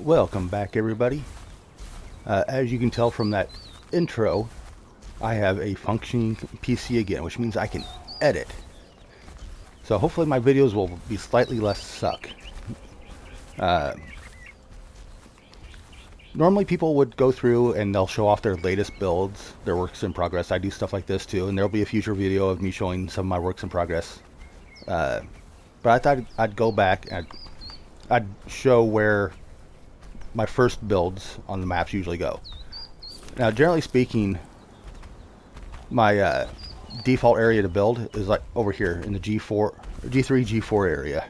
Welcome back, everybody. As you can tell from that intro, I have a functioning PC again, which means I can edit. So hopefully my videos will be slightly less suck. Normally people would go through and they'll show off their latest builds, their works in progress. I do stuff like this too, and there'll be a future video of me showing some of my works in progress. But I thought I'd go back and I'd show where my first builds on the maps usually go. Now, generally speaking, my default area to build is like over here in the G3, G4 area.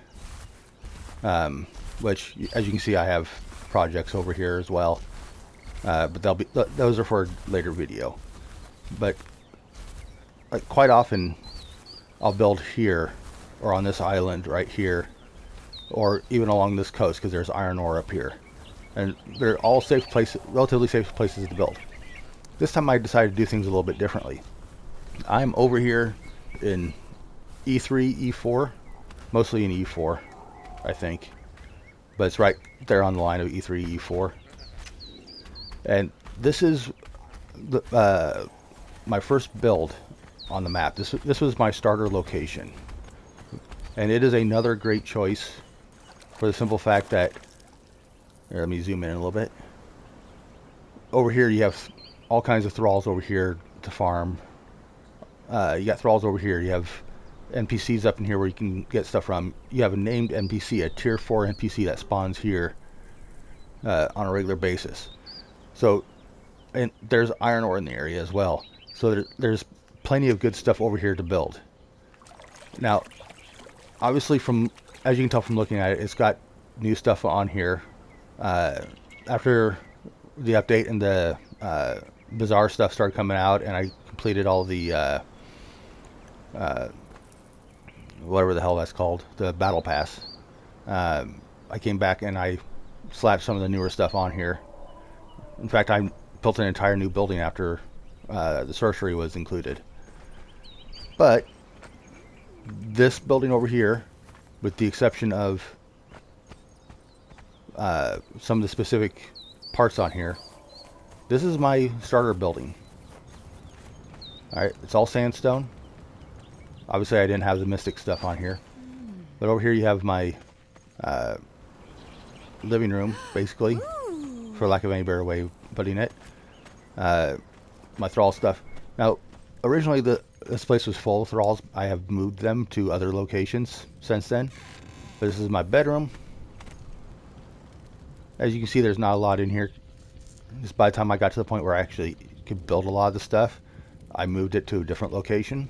Which, as you can see, I have projects over here as well. But those are for a later video. But like, quite often, I'll build here or on this island right here, or even along this coast because there's iron ore up here. And they're all safe places, relatively safe places to build. This time I decided to do things a little bit differently. I'm over here in E3, E4, mostly in E4, I think. But it's right there on the line of E3, E4. And this is my first build on the map. This was my starter location. And it is another great choice for the simple fact that, here, let me zoom in a little bit. Over here you have all kinds of thralls over here to farm. You got thralls over here. You have NPCs up in here where you can get stuff from. You have a named NPC, a tier 4 NPC that spawns here on a regular basis. So, and there's iron ore in the area as well. So there's plenty of good stuff over here to build. Now, obviously, as you can tell from looking at it, it's got new stuff on here. After the update and the bizarre stuff started coming out, and I completed all the whatever the hell that's called, the battle pass, I came back and I slapped some of the newer stuff on here. In fact, I built an entire new building after the sorcery was included. But this building over here, with the exception of some of the specific parts on here, this is my starter building. Alright, it's all sandstone. Obviously I didn't have the mystic stuff on here. But over here you have my living room, basically, for lack of any better way of putting it. My thrall stuff. Now, originally this place was full of thralls. I have moved them to other locations since then. But this is my bedroom. As you can see, there's not a lot in here. Just by the time I got to the point where I actually could build a lot of the stuff, I moved it to a different location.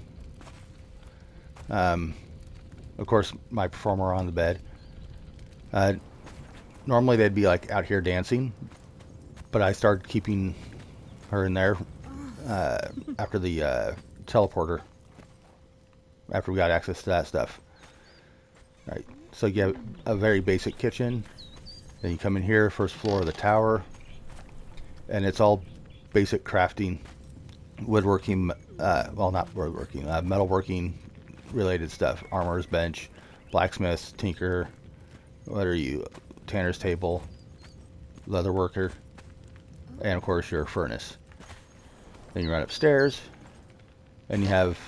Of course, my performer on the bed. Normally they'd be like out here dancing, but I started keeping her in there after the teleporter, after we got access to that stuff. Right, so you have a very basic kitchen. Then you come in here, first floor of the tower, and it's all basic crafting, woodworking, well, not woodworking, metalworking related stuff. Armorer's bench, blacksmith, tinker, what are you, tanner's table, leather worker, and of course your furnace. Then you run upstairs, and you have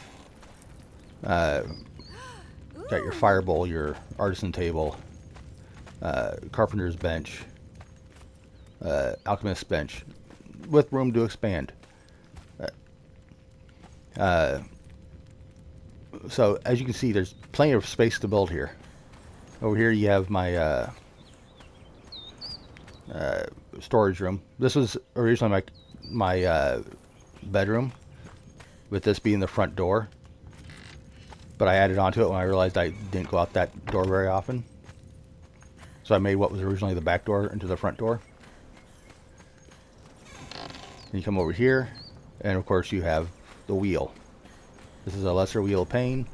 got your fire bowl, your artisan table, carpenter's bench, alchemist's bench, with room to expand. So as you can see, there's plenty of space to build here. Over here you have my storage room. This was originally my bedroom, with this being the front door. But I added onto it when I realized I didn't go out that door very often. So I made what was originally the back door into the front door. And you come over here, and of course you have the wheel. This is a lesser wheel of pain.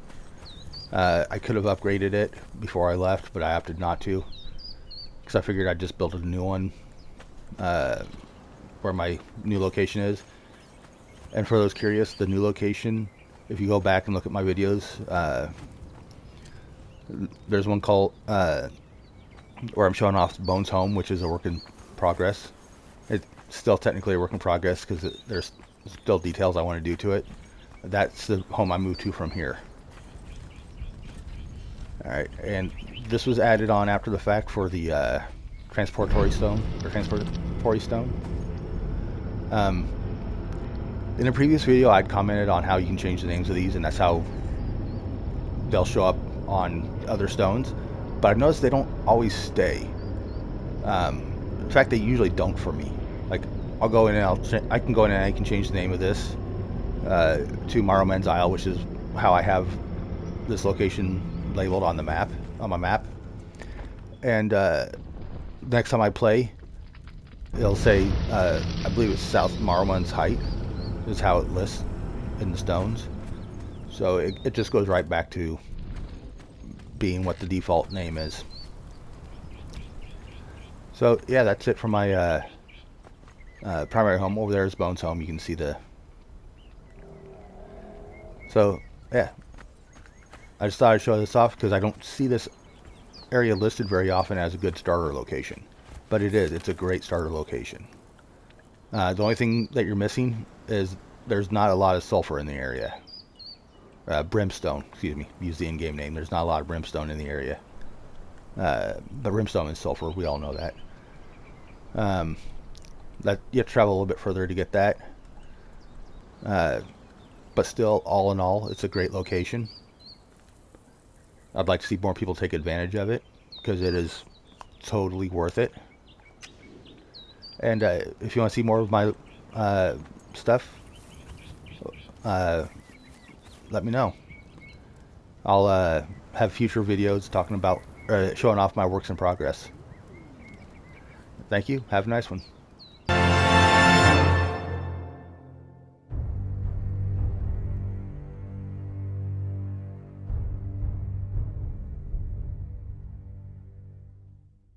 I could have upgraded it before I left, but I opted not to, because I figured I'd just build a new one where my new location is. And for those curious, the new location, if you go back and look at my videos, there's one called where I'm showing off Bones Home, which is a work in progress. It's still technically a work in progress because there's still details I want to do to it. That's the home I moved to from here. Alright, and this was added on after the fact for the transportory stone, or transportory stone. In a previous video I'd commented on how you can change the names of these, and that's how they'll show up on other stones. But I've noticed they don't always stay. In fact, they usually don't for me. Like, I'll go in and I can go in and I can change the name of this to Marrowman's Isle, which is how I have this location labeled on the map, on my map. And next time I play, it'll say, I believe it's South Marrowman's Height, is how it lists in the stones. So it just goes right back to being what the default name is. So yeah, that's it for my primary home. Over there is Bones' home. You can see the... So yeah, I just thought I'd show this off because I don't see this area listed very often as a good starter location. But it is. It's a great starter location. The only thing that you're missing is there's not a lot of sulfur in the area. Brimstone, excuse me, use the in-game name. There's not a lot of brimstone in the area. But brimstone is sulfur, we all know that. That you have to travel a little bit further to get that. But still, all in all, it's a great location. I'd like to see more people take advantage of it, because it is totally worth it. And if you want to see more of my stuff, let me know. I'll have future videos talking about, showing off my works in progress. Thank you. Have a nice one.